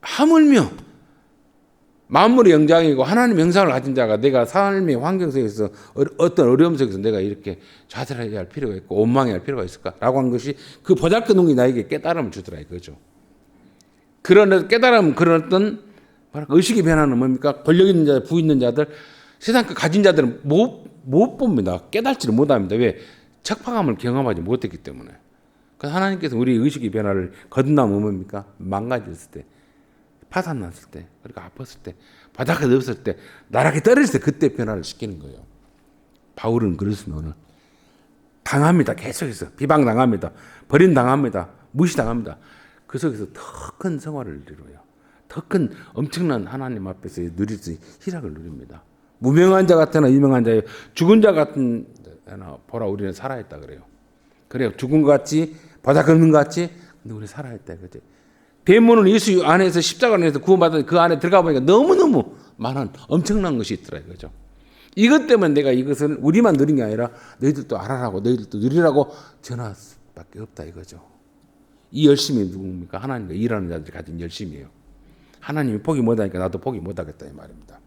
하물며 만물의 영장이고 하나님의 형상을 가진 자가 내가 삶의 환경 속에서 어떤 어려움 속에서 내가 이렇게 좌절해야 할 필요가 있고 원망해야 할 필요가 있을까라고 하는 것이 그 보잘것없는 게 나에게 깨달음을 주더라 이거죠. 그런 깨달음 그런 어떤 의식의 변화는 뭡니까? 권력 있는 자들, 부 있는 자들, 세상 그 가진 자들은 못 봅니다. 깨닫지를 못합니다. 왜? 척박함을 경험하지 못했기 때문에. 그래서 하나님께서 우리 의식의 변화를 거듭나면 뭡니까? 망가졌을 때. 파산났을 때, 그러니까 아팠을 때, 바닥에 없을 때, 나락에 떨어질 때 그때 변화를 시키는 거예요. 바울은 그렇습니다. 오늘 당합니다. 계속해서 비방당합니다. 버림당합니다. 무시당합니다. 그 속에서 더 큰 성화를 이루어요. 더 큰 엄청난 하나님 앞에서 누릴 수 희락을 누립니다. 무명한 자 같으나 유명한 자예요. 죽은 자 같은 보라 우리는 살아있다 그래요. 그래요. 죽은 것 같이 바닥 긁는 것 같이 근데 우리 살아있다 그죠. 대문은 예수 안에서 십자가 안에서 구원받은 그 안에 들어가 보니까 너무너무 많은 엄청난 것이 있더라 이거죠. 이것 때문에 내가 이것을 우리만 누린 게 아니라 너희들도 알아라고 너희들도 누리라고 전할 수밖에 없다 이거죠. 이 열심이 누굽니까? 하나님과 일하는 자들이 가진 열심이에요. 하나님이 포기 못하니까 나도 포기 못하겠다 이 말입니다.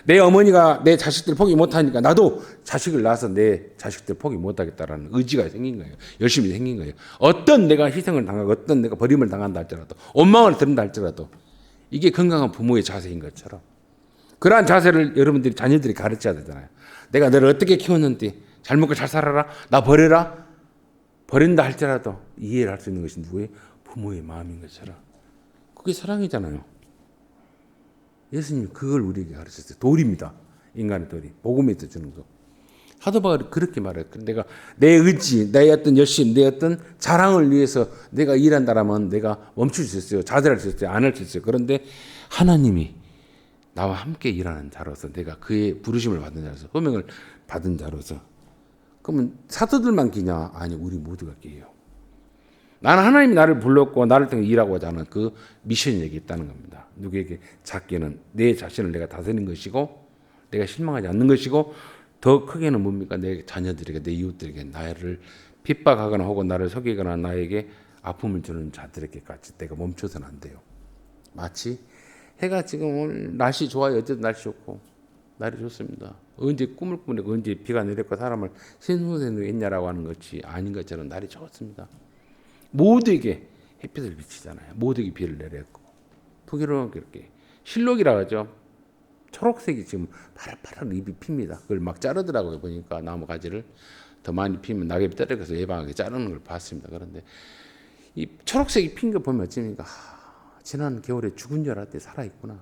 내 어머니가 내 자식들 포기 못하니까 나도 자식을 낳아서 내 자식들 포기 못하겠다라는 의지가 생긴 거예요. 열심히 생긴 거예요. 어떤 내가 희생을 당하고 어떤 내가 버림을 당한다 할지라도 원망을 들은다 할지라도 이게 건강한 부모의 자세인 것처럼 그러한 자세를 여러분들이 자녀들이 가르쳐야 되잖아요. 내가 너를 어떻게 키웠는데 잘 먹고 잘 살아라 나 버려라 버린다 할지라도 이해를 할 수 있는 것이 누구의? 부모의 마음인 것처럼 그게 사랑이잖아요. 예수님이 그걸 우리에게 가르쳤어요. 돌입니다. 인간의 돌이. 복음에서 주는 거. 사도바울이 그렇게 말해요. 내가 내 의지, 내 어떤 열심, 내 어떤 자랑을 위해서 내가 일한다라면 내가 멈출 수 있어요. 좌절할 수 있어요. 안 할 수 있어요. 그런데 하나님이 나와 함께 일하는 자로서 내가 그의 부르심을 받은 자로서 소명을 받은 자로서 그러면 사도들만 기냐? 아니 우리 모두가 기해요. 나는 하나님이 나를 불렀고 나를 통해 일하고자 하는 그 미션이 여기 있다는 겁니다. 누구에게 작게는 내 자신을 내가 다스리는 것이고 내가 실망하지 않는 것이고 더 크게는 뭡니까? 내 자녀들에게 내 이웃들에게 나를 핍박하거나 혹은 나를 속이거나 나에게 아픔을 주는 자들에게까지 내가 멈춰서는 안 돼요. 마치 해가 지금 오늘 날씨 좋아요. 어제도 날씨 좋고 날이 좋습니다. 언제 꿈을 꾸고 언제 비가 내렸고 사람을 신선생으로 했냐라고 하는 것이 아닌 것처럼 날이 좋습니다. 모두에게 햇빛을 비치잖아요. 모두에게 비를 내렸고 풍요로운 그렇게 실록이라 하죠. 초록색이 지금 파랗파란 잎이 핍니다. 그걸 막 자르더라고요. 보니까 나무 가지를 더 많이 피면 낙엽이 떨어져서 예방하게 자르는 걸 봤습니다. 그런데 이 초록색이 핀 거 보면 어찌니까 지난 겨울에 죽은 줄 알았더니 살아있구나.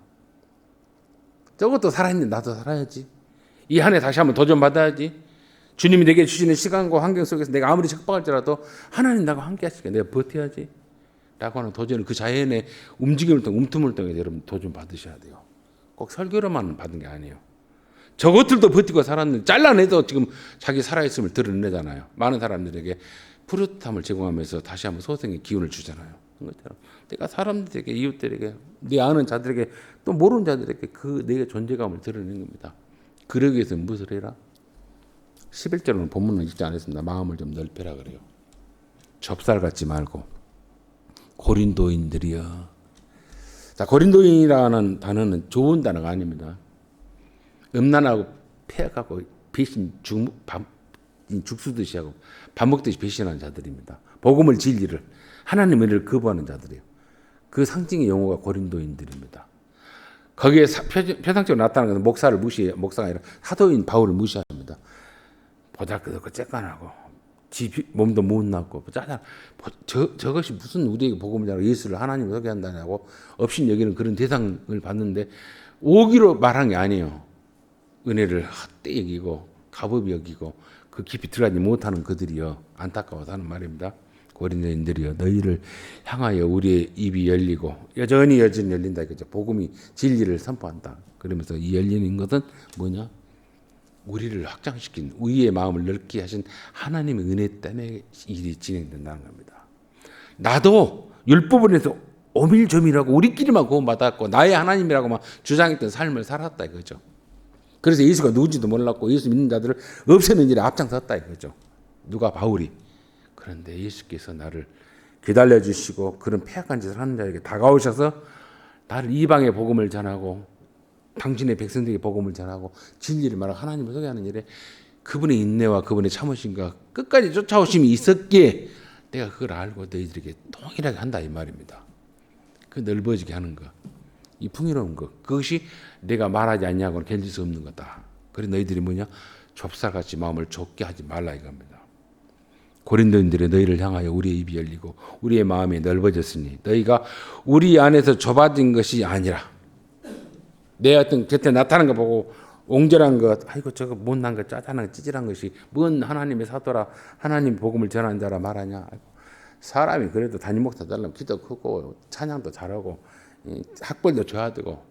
저것도 살아있는데 나도 살아야지. 이 한 해 다시 한번 도전받아야지. 주님이 내게 주시는 시간과 환경 속에서 내가 아무리 척박할지라도 하나님 나와 함께 하시니까 내가 버텨야지 라고 하는 도전을 그 자연의 움직임을 통해 움틈을 통해 여러분 도전 받으셔야 돼요. 꼭 설교로만 받은 게 아니에요. 저것들도 버티고 살았는데 잘라내도 지금 자기 살아있음을 드러내잖아요. 많은 사람들에게 푸릇함을 제공하면서 다시 한번 소생의 기운을 주잖아요. 그런 것처럼 내가 사람들에게 이웃들에게 내 아는 자들에게 또 모르는 자들에게 그 내게 존재감을 드러내는 겁니다. 그러기 위해서 무엇을 해라? 11절은 본문은 읽지 않았습니다. 마음을 좀 넓혀라 그래요. 접살 갖지 말고 고린도인들이여 자, 고린도인이라는 단어는 좋은 단어가 아닙니다. 음란하고 폐악하고 배신 죽수듯이 하고 밥 먹듯이 배신하는 자들입니다. 복음을 진리를 하나님의 일을 거부하는 자들이에요. 그 상징의 용어가 고린도인들입니다. 거기에 표상적으로 나타나는 것은 목사가 아니라 사도인 바울을 무시합니다. 보잘것없고 쬐깐하고 몸도 못났고 짜잔. 저것이 무슨 우리에게 복음을 전하고 예수를 하나님을 소개한다냐고 없인 여기는 그런 대상을 받는데 오기로 말한 게 아니에요. 은혜를 헛되이 여기고 값없이 여기고 그 깊이 들어가지 못하는 그들이여 안타까워서 하는 말입니다. 고린도인들이여 너희를 향하여 우리의 입이 열리고 여전히 열린다 이거죠. 복음이 진리를 선포한다. 그러면서 이 열리는 것은 뭐냐? 우리를 확장시킨 우리의 마음을 넓게 하신 하나님의 은혜 때문에 일이 진행된다는 겁니다. 나도 율법원에서 오밀조밀하고 우리끼리만 구원받았고 나의 하나님이라고만 주장했던 삶을 살았다 이거죠. 그래서 예수가 누군지도 몰랐고 예수 믿는 자들을 없애는 일에 앞장섰다 이거죠. 누가? 바울이. 그런데 예수께서 나를 기다려 주시고 그런 폐악한 짓을 하는 자에게 다가오셔서 나를 이방의 복음을 전하고 당신의 백성들에게 복음을 전하고 진리를 말하고 하나님을 소개하는 일에 그분의 인내와 그분의 참으심과 끝까지 쫓아오심이 있었기에 내가 그걸 알고 너희들에게 동일하게 한다 이 말입니다. 그 넓어지게 하는 것, 이 풍요로운 것, 그것이 내가 말하지 않냐고는 견딜 수 없는 거다. 그래서 너희들이 뭐냐? 좁쌀같이 마음을 좁게 하지 말라 이겁니다. 고린도인들의 너희를 향하여 우리의 입이 열리고 우리의 마음이 넓어졌으니 너희가 우리 안에서 좁아진 것이 아니라 내 어떤 곁에 나타나는 거 보고 옹졸한 것, 아이고 저거 못난 것, 짜잔한 것, 찌질한 것이 뭔 하나님의 사도라 하나님 복음을 전하는 자라 말하냐. 아이고, 사람이 그래도 담임 목사 되려면 기도 크고 찬양도 잘하고 학벌도 줘야 되고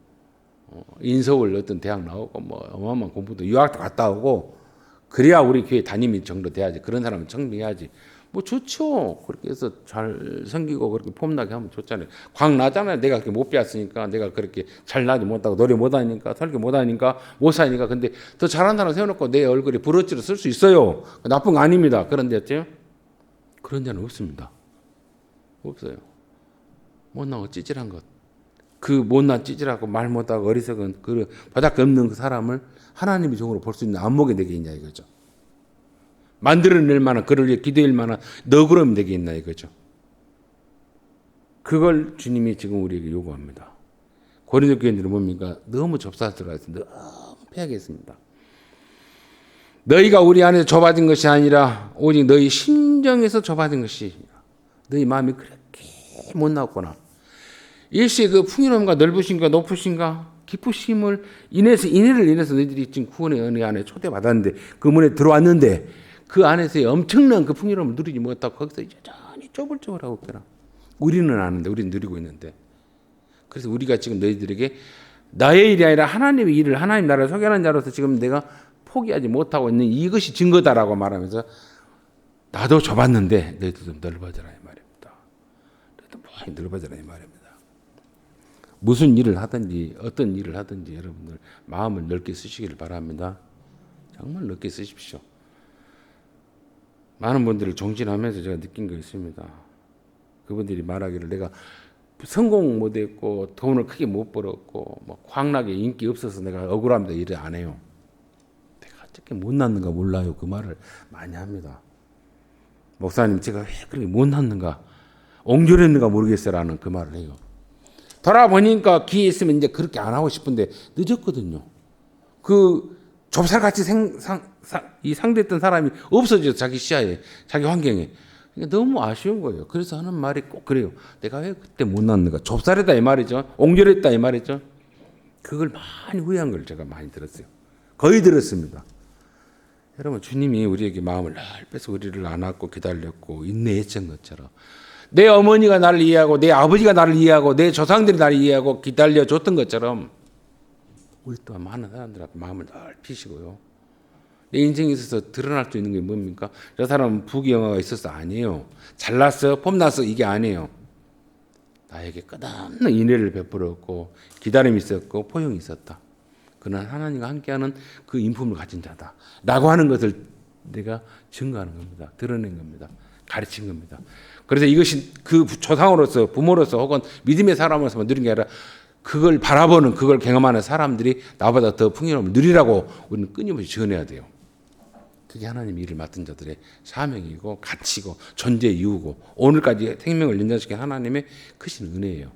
인서울 어떤 대학 나오고 뭐 어마어마한 공부도 유학도 갔다 오고 그래야 우리 교회 담임이 정도 돼야지. 그런 사람은 청빙해야지. 뭐 좋죠. 그렇게 해서 잘 섬기고 그렇게 폼나게 하면 좋잖아요. 광 나잖아요. 내가 그렇게 못 배웠으니까, 내가 그렇게 잘나지 못하고 노래 못하니까, 설교 못하니까, 못 사니까. 근데 더 잘한 사람 세워놓고 내 얼굴에 부러지로 쓸 수 있어요. 나쁜 거 아닙니다. 그런데 어때요? 그런 자는 없습니다. 없어요. 못나고 찌질한 것. 그 못난 찌질하고 말 못하고 어리석은 그 바닥없는 그 사람을 하나님의 종으로 볼 수 있는 안목이 되게 있냐 이거죠. 만들어낼 만한 그를 위해 기도할 만한 너그러움이 되게 있나 이거죠. 그걸 주님이 지금 우리에게 요구합니다. 고린도 교인들은 뭡니까? 너무 좁쌀스러워서 너무 패하겠습니다. 너희가 우리 안에서 좁아진 것이 아니라 오직 너희 심정에서 좁아진 것이 너희 마음이 그렇게 못났구나. 예수의 그 풍요로움과 넓으신가 높으신가 깊으심을 인해를 인해서 너희들이 지금 구원의 은혜 안에 초대받았는데 그 문에 들어왔는데 그 안에서의 엄청난 그 풍요로움을 누리지 못하고 거기서 여전히 쪼글쪼글하고 있더라. 우리는 아는데 우리는 누리고 있는데 그래서 우리가 지금 너희들에게 나의 일이 아니라 하나님의 일을 하나님 나라를 소개하는 자로서 지금 내가 포기하지 못하고 있는 이것이 증거다라고 말하면서 나도 좁았는데 너희도 좀 넓어져라 이 말입니다. 너희도 많이 넓어져라 이 말입니다. 무슨 일을 하든지 어떤 일을 하든지 여러분들 마음을 넓게 쓰시기를 바랍니다. 정말 넓게 쓰십시오. 많은 분들을 종신하면서 제가 느낀 거 있습니다. 그분들이 말하기를 내가 성공 못했고 돈을 크게 못 벌었고 뭐 광락에 인기 없어서 내가 억울합니다. 일을 안 해요. 내가 어떻게 못 낳는가 몰라요. 그 말을 많이 합니다. 목사님 제가 왜 그렇게 못 낳는가 옹졸했는가 모르겠어라는 그 말을 해요. 돌아보니까 기회 있으면 이제 그렇게 안 하고 싶은데 늦었거든요. 그 좁쌀같이 상대했던 사람이 없어져서 자기 시야에 자기 환경에 그러니까 너무 아쉬운 거예요. 그래서 하는 말이 꼭 그래요. 내가 왜 그때 못 낳는가 좁쌀했다 이 말이죠. 옹졸했다 이 말이죠. 그걸 많이 후회한 걸 제가 많이 들었어요. 거의 들었습니다. 여러분 주님이 우리에게 마음을 넓혀서 우리를 안았고 기다렸고 인내했던 것처럼 내 어머니가 나를 이해하고 내 아버지가 나를 이해하고 내 조상들이 나를 이해하고 기다려줬던 것처럼 우리 또한 많은 사람들한테 마음을 넓히시고요. 내 인생에 있어서 드러날 수 있는 게 뭡니까? 저 사람은 부귀영화가 있어서 아니에요. 잘났어, 폼났어 이게 아니에요. 나에게 끝없는 인애를 베풀었고 기다림이 있었고 포용이 있었다. 그는 하나님과 함께하는 그 인품을 가진 자다. 라고 하는 것을 내가 증거하는 겁니다. 드러낸 겁니다. 가르친 겁니다. 그래서 이것이 그 조상으로서 부모로서 혹은 믿음의 사람으로서 누린 게 아니라 그걸 바라보는 그걸 경험하는 사람들이 나보다 더 풍요로움을 누리라고 우리는 끊임없이 전해야 돼요. 그게 하나님 일을 맡은 자들의 사명이고 가치고 존재 이유고 오늘까지 생명을 연장시킨 하나님의 크신 은혜예요.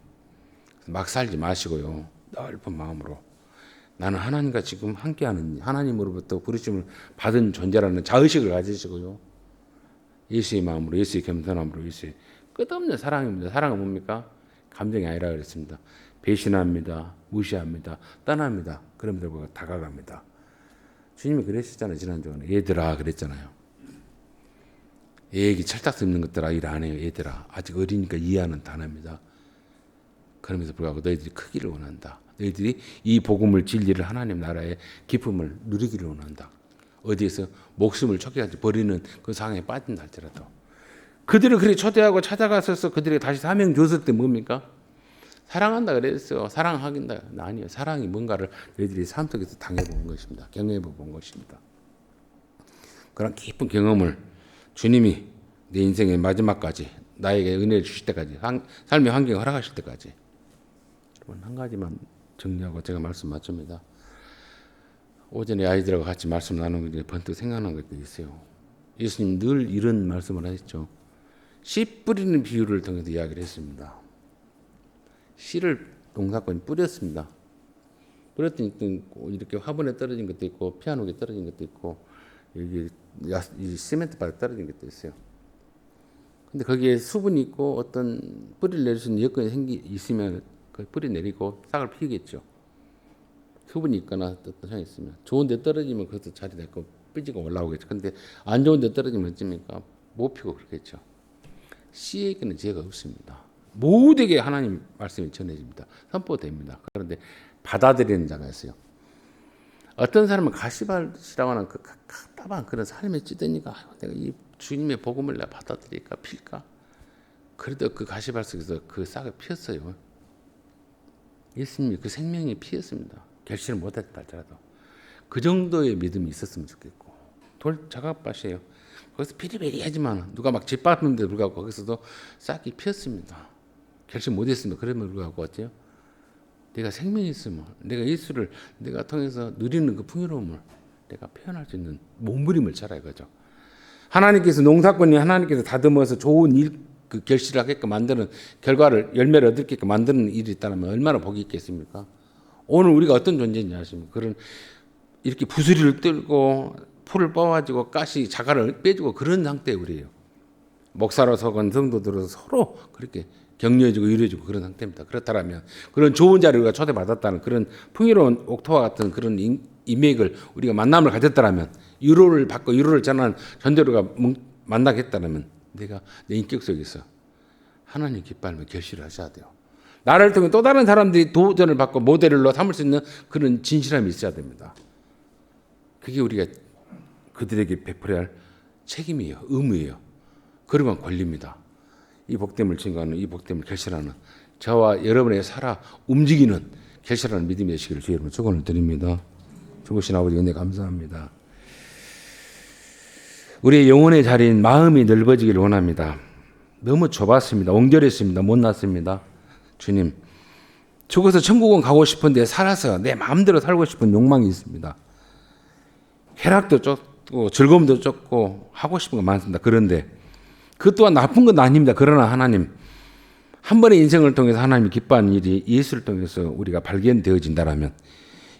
막 살지 마시고요. 넓은 마음으로 나는 하나님과 지금 함께하는 하나님으로부터 부르심을 받은 존재라는 자의식을 가지시고요. 예수의 마음으로 예수의 겸손함으로 예수의 끝없는 사랑입니다. 사랑은 뭡니까? 감정이 아니라 그랬습니다. 배신합니다. 무시합니다. 떠납니다. 그럼에도 불구하고 다가갑니다. 주님이 그러시잖아요. 지난주에 얘들아 그랬잖아요. 얘에게 철딱서 있는 것들아 일 안 해요. 얘들아 아직 어리니까 이해하는 단어입니다. 그럼에도 불구하고 너희들이 크기를 원한다. 너희들이 이 복음을 진리를 하나님 나라의 기쁨을 누리기를 원한다. 어디에서 목숨을 쫓겨가지 버리는 그 상황에 빠진다 할지라도 그들을 그렇게 초대하고 찾아가서 그들에게 다시 사명 줬을 때 뭡니까? 사랑한다 그랬어요. 사랑하긴다. 아니요. 사랑이 뭔가를 너희들이 삶 속에서 당해본 것입니다. 경험해본 것입니다. 그런 깊은 경험을 주님이 내 인생의 마지막까지 나에게 은혜를 주실 때까지 삶의 환경을 허락하실 때까지 한 가지만 정리하고 제가 말씀 마칩니다. 오전에 아이들하고 같이 말씀 나누는 게 번뜩 생각난 것도 있어요. 예수님 늘 이런 말씀을 하셨죠. 씨 뿌리는 비유를 통해서 이야기를 했습니다. 씨를 농사꾼이 뿌렸습니다. 뿌렸더니 이렇게 화분에 떨어진 것도 있고 피아노에 떨어진 것도 있고 여기 시멘트 바닥에 떨어진 것도 있어요. 근데 거기에 수분이 있고 어떤 뿌리를 내릴 수 있는 여건이 있으면 그 뿌리 내리고 싹을 피우겠죠. 수분이 있거나 어떤 현상이 있으면 좋은 데 떨어지면 그것도 자리 내고 삐지고 올라오겠죠. 근데 안 좋은 데 떨어지면 어찌입니까? 못 피고 그렇겠죠. 씨에게는 죄가 없습니다. 모두에게 하나님 말씀이 전해집니다. 선포됩니다. 그런데 받아들이는 자가 있어요. 어떤 사람은 가시밭이라고 하는 그 답답한 그런 삶에 찌드니까 내가 이 주님의 복음을 내가 받아들일까 필까? 그래도 그 가시밭 속에서 그 싹을 피웠어요. 예수님이 그 생명이 피었습니다. 결실을 못했다 할지라도 그 정도의 믿음이 있었으면 좋겠고 돌 자각밭이에요. 거기서 피리피리하지만 누가 막 짓밟는데 불구하고 거기서도 싹이 피었습니다. 결실 못했습니다. 그럼에도 불구하고 어때요? 내가 생명이 있으면 내가 예수를 내가 통해서 누리는 그 풍요로움을 내가 표현할 수 있는 몸부림을 차라 이거죠. 하나님께서 농사꾼이 하나님께서 다듬어서 좋은 일 그 결실을 하게끔 만드는 결과를 열매를 얻게끔 만드는 일이 있다면 얼마나 복이 있겠습니까? 오늘 우리가 어떤 존재인지 아십니까? 그런 이렇게 부스리를 떨고 풀을 뽑아주고 가시 자갈을 빼주고 그런 상태의 우리예요. 목사로서건 성도들로서 서로 그렇게 격려해주고 위로해주고 그런 상태입니다. 그렇다면 그런 좋은 자리를 우리가 초대받았다는 그런 풍요로운 옥토와 같은 그런 인맥을 우리가 만남을 가졌다면 위로를 받고 위로를 전하는 전도료가 만나겠다면 내가 내 인격 속에서 하나님 기뻐하며 결실을 하셔야 돼요. 나를 통해 또 다른 사람들이 도전을 받고 모델로 삼을 수 있는 그런 진실함이 있어야 됩니다. 그게 우리가 그들에게 베풀어야 할 책임이에요. 의무예요. 그러면 권리입니다. 이 복됨을 증거하는 이 복됨을 결실하는 저와 여러분의 살아 움직이는 결실하는 믿음이 되시기를 주의 이름으로 축원을 드립니다. 주신 아버지 은혜 감사합니다. 우리의 영혼의 자리인 마음이 넓어지기를 원합니다. 너무 좁았습니다. 옹졸했습니다. 못났습니다. 주님, 죽어서 천국은 가고 싶은데 살아서 내 마음대로 살고 싶은 욕망이 있습니다. 쾌락도 쫓고 즐거움도 쫓고 하고 싶은 거 많습니다. 그런데 그 또한 나쁜 건 아닙니다. 그러나 하나님, 한 번의 인생을 통해서 하나님이 기뻐하는 일이 예수를 통해서 우리가 발견되어진다라면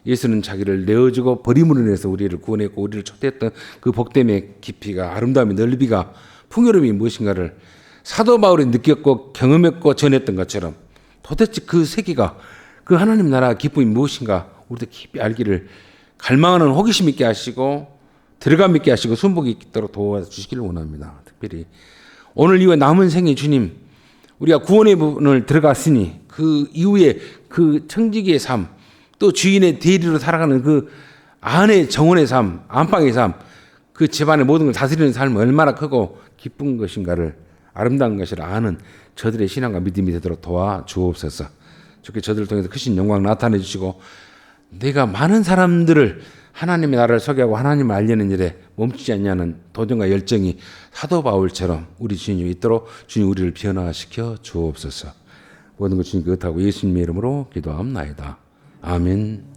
예수는 자기를 내어주고 버림으로 인해서 우리를 구원했고 우리를 초대했던 그 복됨의 깊이가 아름다움이 넓이가 풍요로움이 무엇인가를 사도 바울이 느꼈고 경험했고 전했던 것처럼 도대체 그 세계가 그 하나님 나라 기쁨이 무엇인가 우리도 깊이 알기를 갈망하는 호기심 있게 하시고 들어감 있게 하시고 순복이 있도록 도와주시기를 원합니다. 특별히 오늘 이후에 남은 생에 주님 우리가 구원의 문을 들어갔으니 그 이후에 그 청지기의 삶 또 주인의 대리로 살아가는 그 아내의 정원의 삶, 안방의 삶, 그 집안의 모든 걸 다스리는 삶은 얼마나 크고 기쁜 것인가를 아름다운 것을 아는 저들의 신앙과 믿음이 되도록 도와주옵소서. 주께 저들을 통해서 크신 영광 나타내 주시고 내가 많은 사람들을 하나님의 나라를 소개하고 하나님을 알리는 일에 멈추지 않냐는 도전과 열정이 사도 바울처럼 우리 주님이 있도록 주님 우리를 변화시켜 주옵소서. 모든 것 주님께 의탁하고 예수님의 이름으로 기도하옵나이다. 아멘.